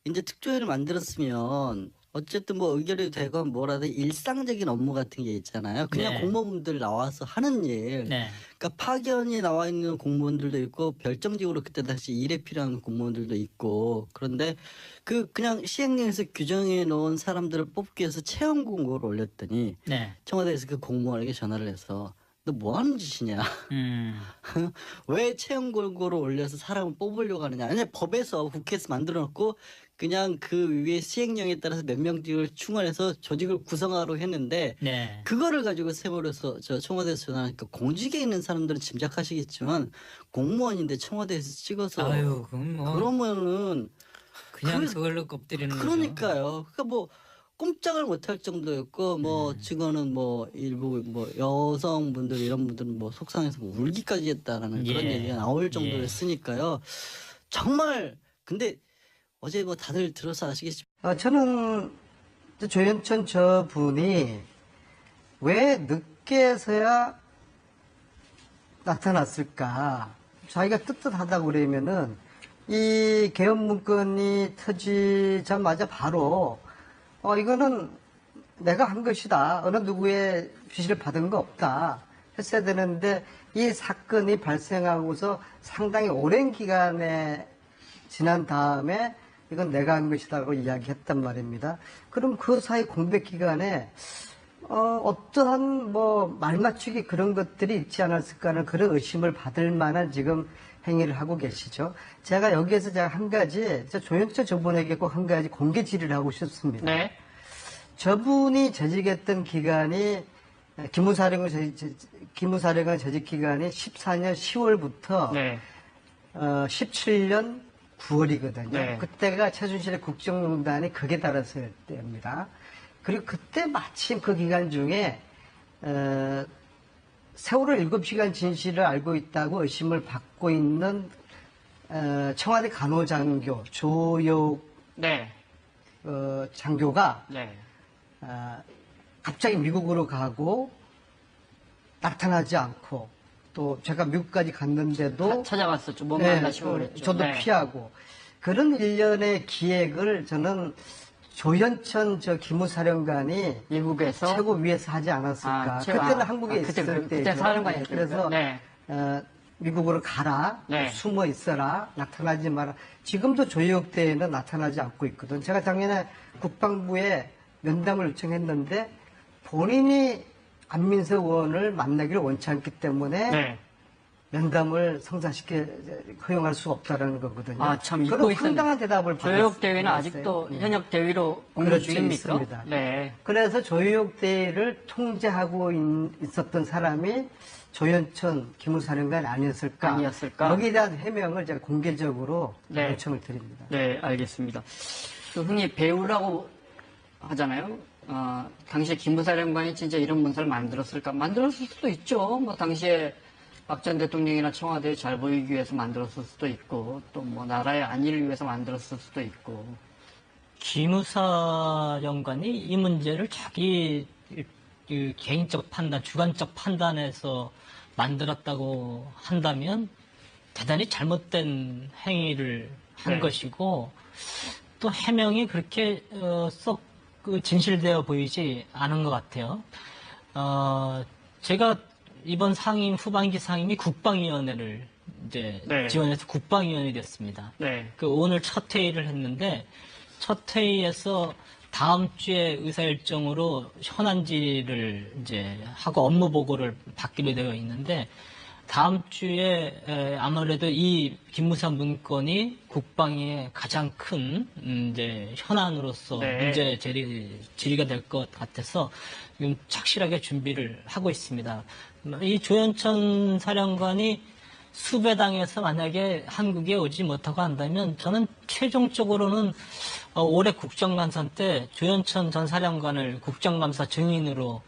이제 특조위를 만들었으면 어쨌든 뭐 의결이 되건 뭐라든 일상적인 업무 같은 게 있잖아요. 그냥 네. 공무원들 나와서 하는 일. 네. 그러니까 파견이 나와 있는 공무원들도 있고 별정직으로 그때 당시 일에 필요한 공무원들도 있고 그런데 그냥 시행령에서 규정해 놓은 사람들을 뽑기 위해서 채용 공고를 올렸더니 네. 청와대에서 그 공무원에게 전화를 해서 너 뭐 하는 짓이냐? 왜 채용 공고를 올려서 사람을 뽑으려고 하느냐? 아니 법에서 국회에서 만들어 놓고 그냥 그 위에 시행령에 따라서 몇 명직을 충원해서 조직을 구성하라고 했는데 네. 그거를 가지고 세월에서 저 청와대에서 전화하니까 공직에 있는 사람들은 짐작하시겠지만 공무원인데 청와대에서 찍어서 아유, 그럼 뭐 그러면은 그냥 그- 그걸로 엎드리는 거죠. 그러니까요. 그러니까 뭐 꼼짝을 못할 정도였고 뭐 직원은 뭐 일부 뭐 여성분들 이런 분들은 뭐 속상해서 뭐 울기까지 했다라는 그런 예. 얘기가 나올 예. 정도였으니까요. 정말 근데 어제 뭐 다들 들어서 아시겠지만 저는 조현천 저분이 왜 늦게서야 나타났을까? 자기가 뜨뜻하다고 그러면은 이 개헌 문건이 터지자마자 바로 이거는 내가 한 것이다. 어느 누구의 지시를 받은 거 없다. 했어야 되는데 이 사건이 발생하고서 상당히 오랜 기간에 지난 다음에 이건 내가 한 것이다고 이야기했단 말입니다. 그럼 그 사이 공백 기간에 어떠한 뭐 말맞추기 그런 것들이 있지 않았을까 하는 그런 의심을 받을 만한 지금 행위를 하고 계시죠. 제가 여기에서 제가 한 가지, 조현철 저분에게 꼭 한 가지 공개 질의를 하고 싶습니다. 네. 저분이 재직했던 기간이 기무사령관 재직 기간이 14년 10월부터 네. 17년 9월이거든요. 네. 그때가 최순실의 국정농단이 극에 달했을 때입니다. 그리고 그때 마침 그 기간 중에 세월호 7시간 진실을 알고 있다고 의심을 받고 있는 청와대 간호장교 조혁 네. 장교가 네. 갑자기 미국으로 가고 나타나지 않고 또 제가 미국까지 갔는데도 찾아갔었죠. 못 만나시고 그랬죠. 저도 네. 피하고 그런 일련의 기획을 저는 조현천 기무사령관이 미국에서 최고 위에서 하지 않았을까. 그때는 한국에 있을 때죠. 그때 사령관이었죠. 그래서 네. 미국으로 가라, 네. 숨어 있어라, 나타나지 마라. 지금도 조혁대에는 나타나지 않고 있거든. 제가 작년에 국방부에 면담을 요청했는데 본인이 안민석 의원을 만나기를 원치 않기 때문에 네. 면담을 성사시켜 허용할 수 없다라는 거거든요. 아, 참 잊고 그런 있었는데. 황당한 대답을 조혁 대회는 받았어요. 아직도 예. 현역 대위로 공부 그렇죠, 중입니까? 있습니다. 네. 그래서 조혁대를 통제하고 있었던 사람이 조현천 기무사령관이 아니었을까? 여기에 대한 해명을 제가 공개적으로 네. 요청을 드립니다. 네, 알겠습니다. 그 흔히 배우라고 하잖아요. 당시에 김부사령관이 진짜 이런 문서를 만들었을까? 만들었을 수도 있죠. 뭐 당시에 박 전 대통령이나 청와대에 잘 보이기 위해서 만들었을 수도 있고, 또 뭐 나라의 안위를 위해서 만들었을 수도 있고. 기무사령관이 이 문제를 자기 그 개인적 판단, 주관적 판단에서 만들었다고 한다면 대단히 잘못된 행위를 한 네. 것이고 또 해명이 그렇게 썩 진실되어 보이지 않은 것 같아요. 제가 이번 상임 후반기 상임이 국방위원회를 이제 네. 지원해서 국방위원이 됐습니다. 네. 오늘 첫 회의를 했는데 첫 회의에서 다음 주에 의사 일정으로 현안지를 이제 하고 업무 보고를 받기로 되어 있는데 다음 주에 아무래도 이 김무사 문건이 국방의 가장 큰 이제 현안으로서 네. 문제 질의가 될 것 같아서 지금 착실하게 준비를 하고 있습니다. 이 조현천 사령관이 수배당해서 만약에 한국에 오지 못하고 한다면 저는 최종적으로는 올해 국정감사 때 조현천 전 사령관을 국정감사 증인으로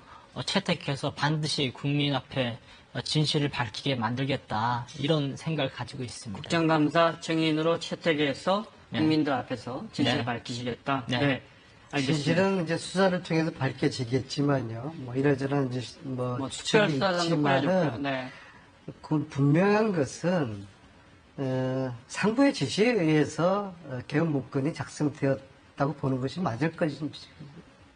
채택해서 반드시 국민 앞에 진실을 밝히게 만들겠다 이런 생각을 가지고 있습니다. 국정감사 증인으로 채택해서 국민들 앞에서 진실을 네. 밝히시겠다. 네. 네. 알겠습니다. 진실은 이제 수사를 통해서 밝혀지겠지만요. 뭐 이러저런 이제 뭐 추측이 특별수사단도 꾸려졌고요. 있지만은 네. 그 분명한 것은 상부의 지시에 의해서 개헌 문건이 작성되었다고 보는 것이 맞을 것입니다.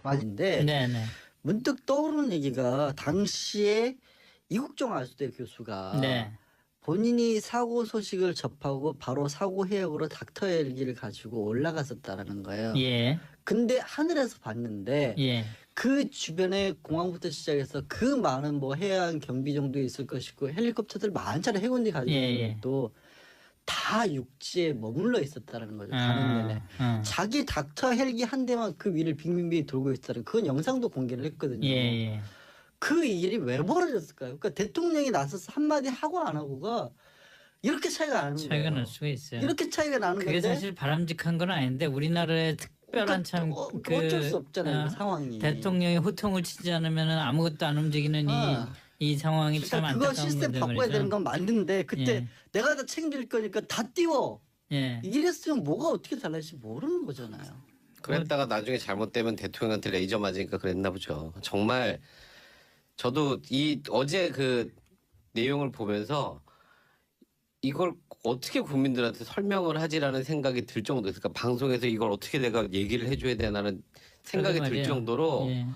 맞는데 네네. 문득 떠오르는 얘기가 당시에 이국종 아수대 교수가 네. 본인이 사고 소식을 접하고 바로 사고 해역으로 닥터 헬기를 가지고 올라갔었다라는 거예요. 예. 근데 하늘에서 봤는데 예. 그 주변에 공항부터 시작해서 그 많은 뭐 해안 경비 정도 있을 것이고 헬리콥터들 많잖아요. 해군이 가지고 예, 있는 예. 것도 다 육지에 머물러 있었다라는 거죠. 가는 내내. 자기 닥터 헬기 한 대만 그 위를 빙빙빙 돌고 있다는 그건 영상도 공개를 했거든요. 예. 예. 그 일이 왜 벌어졌을까요? 그러니까 대통령이 나서서 한마디 하고 안 하고가 이렇게 차이가 나는 거예요. 차이가 날 수가 있어요. 이렇게 차이가 나는 그게 건데 사실 바람직한 건 아닌데 우리나라의 특별한 참 그 어쩔 수 없잖아요. 그 상황이. 대통령이 호통을 치지 않으면 아무것도 안 움직이는 이 상황이 참 그러니까 그거 안타까운 시스템 건데 바꿔야 말이죠. 되는 건 맞는데 그때 예. 내가 다 책임질 거니까 다 띄워. 예. 이랬으면 뭐가 어떻게 달라질지 모르는 거잖아요. 그랬다가 나중에 잘못되면 대통령한테 레이저 맞으니까 그랬나 보죠. 정말 저도 이 어제 그 내용을 보면서 이걸 어떻게 국민들한테 설명을 하지라는 생각이 들 정도. 그러니까 방송에서 이걸 어떻게 내가 얘기를 해줘야 되나는 생각이 그러게 들 말이에요. 정도로 예.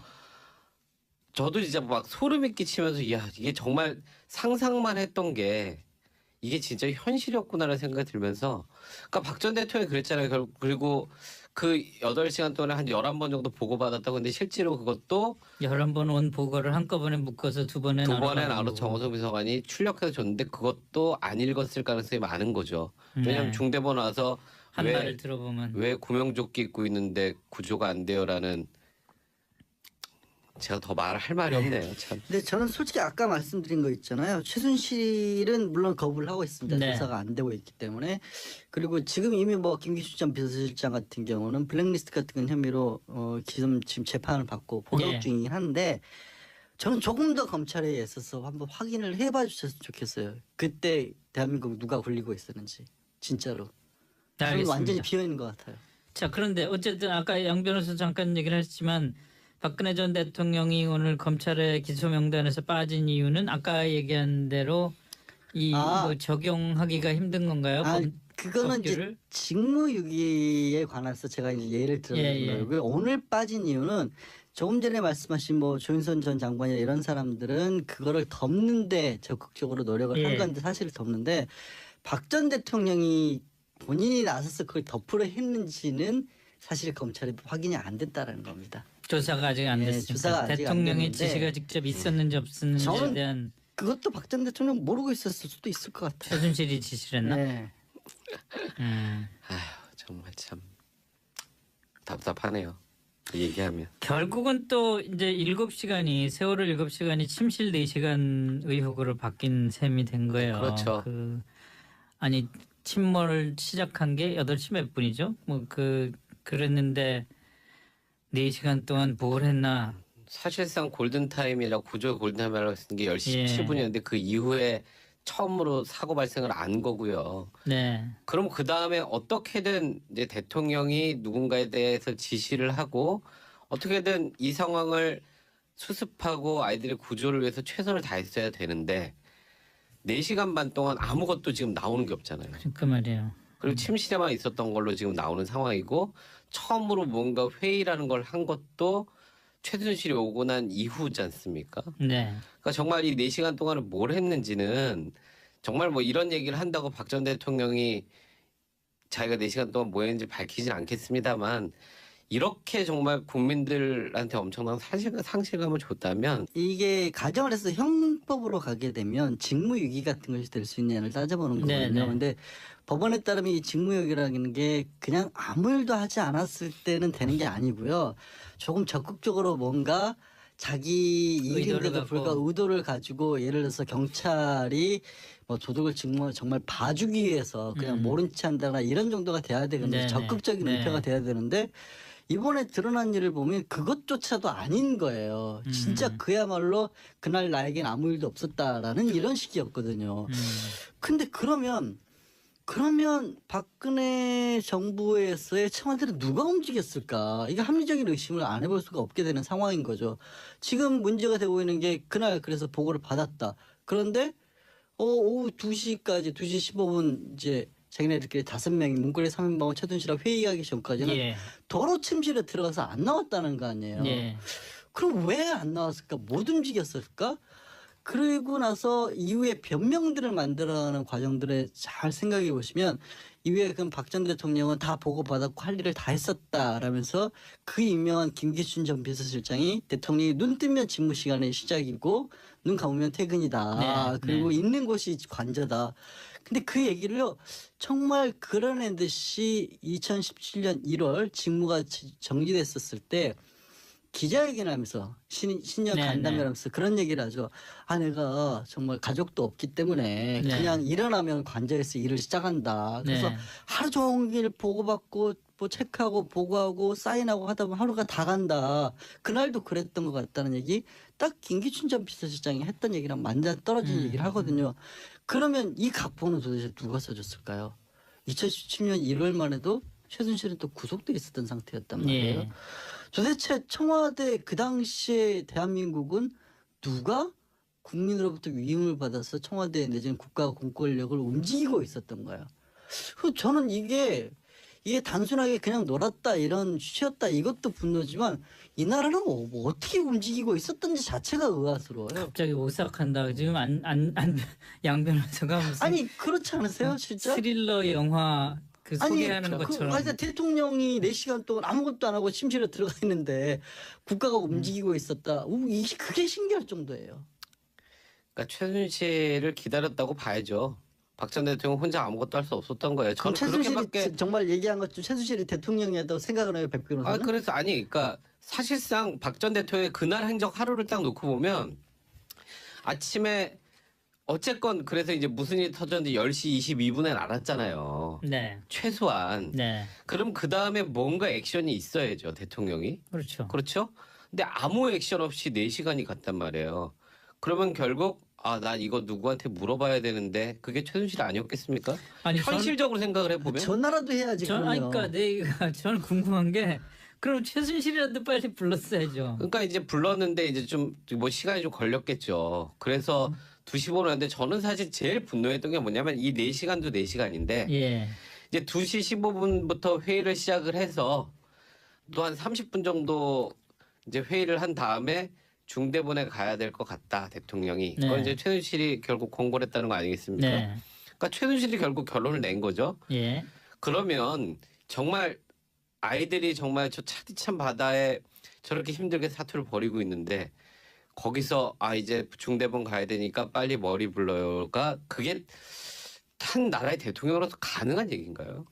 저도 진짜 막 소름이 끼치면서 야 이게 정말 상상만 했던 게 이게 진짜 현실이었구나라는 생각이 들면서 그러니까 박 전 대통령이 그랬잖아요. 그리고 그 8시간 동안에 한 11번 정도 보고받았다고 근데 실제로 그것도 11번 온 보고를 한꺼번에 묶어서 두 번에 두 번에 나눠 나로 정호성 비서관이 출력해서 줬는데 그것도 안 읽었을 가능성이 많은 거죠. 왜냐하면 네. 중대본 와서 한 말을 들어보면 왜 구명조끼 입고 있는데 구조가 안 돼요라는 제가 더 말할 말이 없네요. 참. 근데 저는 솔직히 아까 말씀드린 거 있잖아요. 최순실은 물론 거부를 하고 있습니다. 네. 조사가 안 되고 있기 때문에. 그리고 지금 이미 뭐 김기수 전 비서실장 같은 경우는 블랙리스트 같은 혐의로 지금 재판을 받고 복역 예. 중이긴 한데 저는 조금 더 검찰에 애써서 한번 확인을 해봐 주셨으면 좋겠어요. 그때 대한민국 누가 굴리고 있었는지 진짜로. 네, 저는 알겠습니다. 완전히 비어 있는 것 같아요. 자, 그런데 어쨌든 아까 양 변호사 잠깐 얘기를 했지만 박근혜 전 대통령이 오늘 검찰의 기소 명단에서 빠진 이유는 아까 얘기한 대로 이 뭐 적용하기가 힘든 건가요? 그거는 이제 법규를? 직무유기에 관해서 제가 이제 예를 들어 예, 는 거고요. 오늘 빠진 이유는 조금 전에 말씀하신 뭐 조윤선 전 장관이나 이런 사람들은 그거를 덮는데 적극적으로 노력을 예. 한 건데 사실 덮는데 박 전 대통령이 본인이 나서서 그걸 덮으려 했는지는 사실 검찰이 확인이 안 됐다라는 겁니다. 조사가 아직 안 예, 됐습니다. 조사가 아직 안 대통령의 됐는데 지시가 직접 있었는지 없었는지에 저는 대한 그것도 박 전 대통령 모르고 있었을 수도 있을 것 같아요. 최순실이 지시를 했나? 네. 아휴 정말 참 답답하네요. 그 얘기하면. 결국은 또 이제 7시간이 세월호 7시간이 침실 4시간 의혹으로 바뀐 셈이 된 거예요. 그렇죠. 아니 침몰을 시작한 게 8시 몇 분이죠? 뭐 그랬는데 4시간 동안 뭘 했나? 사실상 골든타임이라고 구조 골든타임이라고 쓴 게 10시 예. 17분이었는데 그 이후에 처음으로 사고 발생을 안 거고요. 네. 그럼 그 다음에 어떻게든 이제 대통령이 누군가에 대해서 지시를 하고 어떻게든 이 상황을 수습하고 아이들의 구조를 위해서 최선을 다했어야 되는데 4시간 반 동안 아무것도 지금 나오는 게 없잖아요. 그 말이에요. 그리고 침실에만 있었던 걸로 지금 나오는 상황이고 처음으로 뭔가 회의라는 걸 한 것도 최순실이 오고 난 이후지 않습니까? 네. 그러니까 정말 이 4시간 동안은 뭘 했는지는 정말 뭐 이런 얘기를 한다고 박 전 대통령이 자기가 4시간 동안 뭐 했는지 밝히진 않겠습니다만 이렇게 정말 국민들한테 엄청난 상실감을 줬다면 이게 가정을 해서 형법으로 가게 되면 직무유기 같은 것이 될 수 있냐를 따져보는 거거든요. 네네. 근데 법원에 따르면 이 직무유기라는 게 그냥 아무 일도 하지 않았을 때는 되는 게 아니고요. 조금 적극적으로 뭔가 자기 의도를 이익인데도 갖고. 불구하고 의도를 가지고 예를 들어서 경찰이 뭐 도둑을 정말 봐주기 위해서 그냥 모른 체 한다거나 이런 정도가 돼야 되거든요. 네네. 적극적인 네. 은폐가 돼야 되는데 이번에 드러난 일을 보면 그것조차도 아닌 거예요. 진짜 그야말로 그날 나에겐 아무 일도 없었다라는 이런 식이었거든요. 근데 그러면 박근혜 정부에서의 청와대를 누가 움직였을까? 이게 합리적인 의심을 안 해볼 수가 없게 되는 상황인 거죠. 지금 문제가 되고 있는 게 그날 그래서 보고를 받았다. 그런데 오후 2시까지 2시 15분 이제 자기네들끼리 5명이 문고리 3인방과 최순실하고 회의하기 전까지는 예. 도로 침실에 들어가서 안 나왔다는 거 아니에요. 예. 그럼 왜 안 나왔을까? 못 움직였을까? 그리고 나서 이후에 변명들을 만들어가는 과정들을 잘 생각해 보시면 이후에 그럼 박 전 대통령은 다 보고받았고 할 일을 다 했었다라면서 그 유명한 김기춘 전 비서실장이 대통령이 눈 뜨면 직무 시간의 시작이고 눈 감으면 퇴근이다. 네, 그리고 네. 있는 곳이 관저다. 근데 그 얘기를요 정말 그런 듯이 2017년 1월 직무가 정지됐었을 때 기자회견을 하면서 신년 네, 간담회를 네. 하면서 그런 얘기를 하죠. 아 내가 정말 가족도 없기 때문에 네. 그냥 일어나면 관저에서 일을 시작한다. 그래서 네. 하루 종일 보고받고 뭐 체크하고 보고하고 사인하고 하다 보면 하루가 다 간다. 그날도 그랬던 것 같다는 얘기 딱 김기춘 전 비서실장이 했던 얘기랑 맞아떨어진 얘기를 하거든요. 그러면 이 각본은 도대체 누가 써줬을까요? 2017년 1월만 해도 최순실은 또 구속돼 있었던 상태였단 말이에요. 예. 도대체 청와대 그 당시에 대한민국은 누가 국민으로부터 위임을 받아서 청와대 내지는 국가 공권력을 움직이고 있었던 거예요. 그 저는 이게 단순하게 그냥 놀았다 이런 취였다 이것도 분노지만 이 나라는 뭐 어떻게 움직이고 있었던지 자체가 의아스러워요. 갑자기 오싹한다. 지금 양 변호사가 무슨 아니 그렇지 않으세요, 진짜? 스릴러 영화 그 소개하는 것처럼. 아니, 대통령이 4시간 동안 아무것도 안 하고 침실에 들어가 있는데 국가가 움직이고 있었다. 그게 신기할 정도예요. 그러니까 최순실을 기다렸다고 봐야죠. 박 전 대통령 혼자 아무것도 할 수 없었던 거예요. 그럼 저는 최순실이 그렇게밖에 정말 얘기한 것중 최순실이 대통령이었다고 생각을 해요, 백 변호사는? 그래서 그러니까 사실상 박 전 대통령의 그날 행적 하루를 딱 놓고 보면 아침에 어쨌건 그래서 이제 무슨 일이 터졌는지 10시 22분에 알았잖아요. 네. 최소한. 네. 그럼 그 다음에 뭔가 액션이 있어야죠, 대통령이. 그렇죠. 그렇죠? 근데 아무 액션 없이 4시간이 갔단 말이에요. 그러면 결국 난 이거 누구한테 물어봐야 되는데 그게 최순실 아니었겠습니까? 아니, 현실적으로 생각을 해보면 전화라도 해야지. 그러니까 저는 궁금한 게 그럼 최순실이라도 빨리 불렀어야죠. 그러니까 이제 불렀는데 이제 좀 뭐 시간이 좀 걸렸겠죠. 그래서 2시 보는데 저는 사실 제일 분노했던 게 뭐냐면 이 4시간도 4시간인데 예. 이제 2시 15분부터 회의를 시작을 해서 또 한 30분 정도 이제 회의를 한 다음에 중대본에 가야 될 것 같다 대통령이. 네. 그건 이제 최순실이 결국 공고를 했다는 거 아니겠습니까? 네. 그러니까 최순실이 결국 결론을 낸 거죠. 예. 그러면 정말 아이들이 정말 저 차디찬 바다에 저렇게 힘들게 사투를 벌이고 있는데 거기서 이제 중대본 가야 되니까 빨리 머리 불러요가 그게 한 나라의 대통령으로서 가능한 얘기인가요?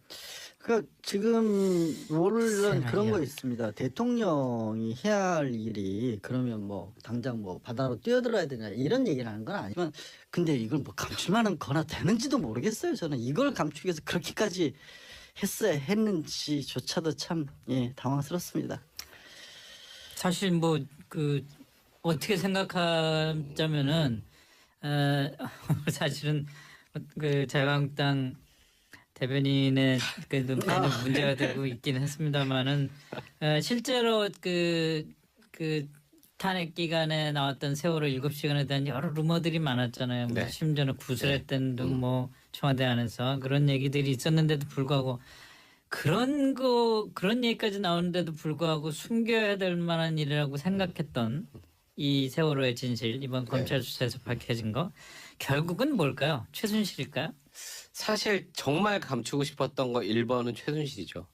그러니까 지금 물론 그런 거 있습니다. 대통령이 해야 할 일이 그러면 뭐 당장 뭐 바다로 뛰어들어야 되냐 이런 얘기를 하는 건 아니지만 근데 이걸 뭐 감출만한 거나 되는지도 모르겠어요. 저는 이걸 감추기 위해서 그렇게까지 했는지조차도 참 당황스럽습니다. 사실 뭐 그 어떻게 생각하자면은 사실은 그 자유한국당 대변인의 그 눈에는 문제가 되고 있기는 했습니다만은 실제로 그 탄핵 기간에 나왔던 세월호 7시간에 대한 여러 루머들이 많았잖아요. 뭐 네. 심지어는 구술했던 등 뭐 청와대 안에서 그런 얘기들이 있었는데도 불구하고 그런 얘기까지 나오는데도 불구하고 숨겨야 될 만한 일이라고 생각했던 이 세월호의 진실 이번 검찰 수사에서 밝혀진 거 결국은 뭘까요? 최순실일까요? 사실 정말 감추고 싶었던 거 1번은 최순실이죠.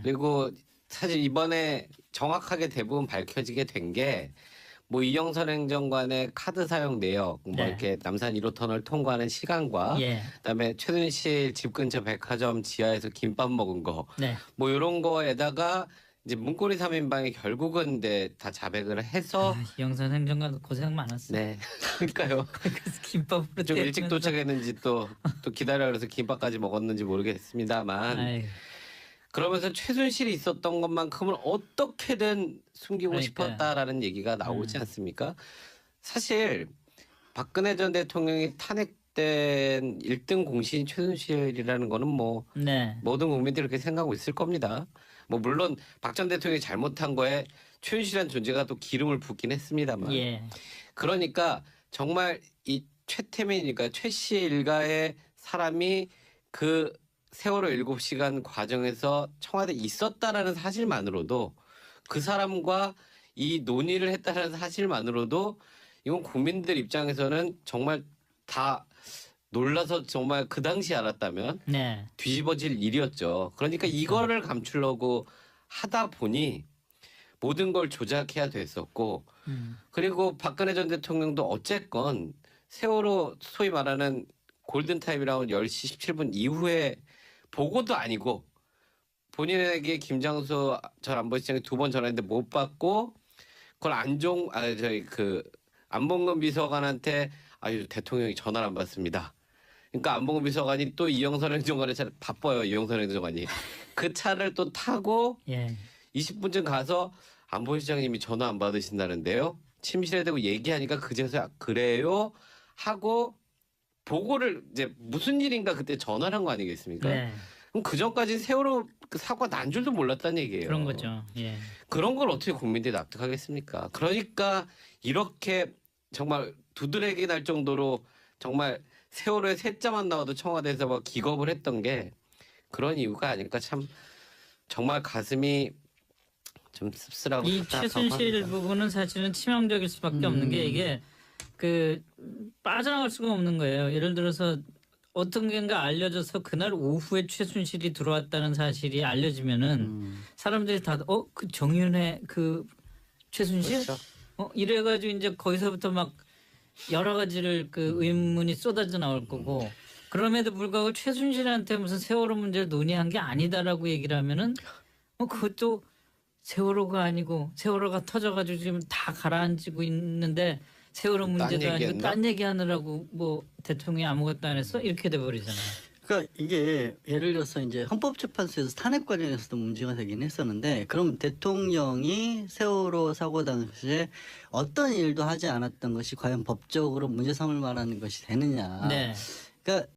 그리고 사실 이번에 정확하게 대부분 밝혀지게 된 게 뭐 이영선 행정관의 카드 사용 내역, 뭐 네. 이렇게 남산 1호 터널 통과하는 시간과 예. 그다음에 최순실 집 근처 백화점 지하에서 김밥 먹은 거, 네. 뭐 이런 거에다가 이제 문고리 3인방이 결국은 이제 다 자백을 해서 이영선 행정관 고생 많았어. 네, 그러니까요. 그래서 김밥으로 좀 일찍 때우면서- 도착했는지 또 기다려 그래서 김밥까지 먹었는지 모르겠습니다만 아이고. 그러면서 최순실이 있었던 것만큼은 어떻게든 숨기고 그러니까요. 싶었다라는 얘기가 나오지 않습니까? 사실 박근혜 전 대통령이 탄핵된 1등 공신인 최순실이라는 거는 뭐 네. 모든 국민들이 그렇게 생각하고 있을 겁니다. 뭐 물론 박 전 대통령이 잘못한 거에 최순실이라는 존재가 또 기름을 붓긴 했습니다만 예. 그러니까 정말 이 최태민이니까 최 씨 일가의 사람이 그 세월호 7시간 과정에서 청와대에 있었다라는 사실만으로도 그 사람과 이 논의를 했다는 사실만으로도 이건 국민들 입장에서는 정말 다 놀라서 정말 그 당시 알았다면 네. 뒤집어질 일이었죠. 그러니까 이거를 감추려고 하다 보니 모든 걸 조작해야 됐었고 그리고 박근혜 전 대통령도 어쨌건 세월호 소위 말하는 골든타임이라고 10시 17분 이후에 보고도 아니고 본인에게 김장수 전 안보실장이 2번 전화했는데 못 받고 그걸 안봉근 비서관한테 아유 대통령이 전화를 안 받습니다. 그러니까 안봉근 비서관이 또 이영선 행정관의 차를 바빠요. 이영선 행정관이 그 차를 또 타고 예. 20분쯤 가서 안보실장님이 전화 안 받으신다는데요. 침실에 대고 얘기하니까 그제서야 그래요 하고 보고를 이제 무슨 일인가 그때 전화를 한 거 아니겠습니까? 네. 그럼 그 전까지 세월호 그 사고가 난 줄도 몰랐다는 얘기예요. 그런 거죠. 예. 그런 걸 어떻게 국민들이 납득하겠습니까? 그러니까 이렇게 정말 두드러기 날 정도로 정말 세월호에 셋자만 나와도 청와대에서 막 기겁을 했던 게 그런 이유가 아닐까 참 정말 가슴이 좀 씁쓸하고 이 답답하고 최순실 합니다. 부분은 사실은 치명적일 수밖에 없는 게 이게 그 빠져나갈 수가 없는 거예요. 예를 들어서 어떤 게인가 알려져서 그날 오후에 최순실이 들어왔다는 사실이 알려지면은 사람들이 다 그 정윤회 그 최순실 그렇죠. 이래가지고 이제 거기서부터 막 여러 가지를 그 의문이 쏟아져 나올 거고 그럼에도 불구하고 최순실한테 무슨 세월호 문제를 논의한 게 아니다라고 얘기를 하면은 그것도 세월호가 아니고 세월호가 터져가지고 지금 다 가라앉히고 있는데 세월호 딴 문제도 아니고 얘기했나? 딴 얘기하느라고 뭐 대통령이 아무것도 안 했어 이렇게 돼버리잖아요. 그러니까 이게 예를 들어서 이제 헌법재판소에서 탄핵 관련해서도 문제가 되긴 했었는데 그럼 대통령이 세월호 사고 당시에 어떤 일도 하지 않았던 것이 과연 법적으로 문제 삼을 만한 것이 되느냐. 네. 그러니까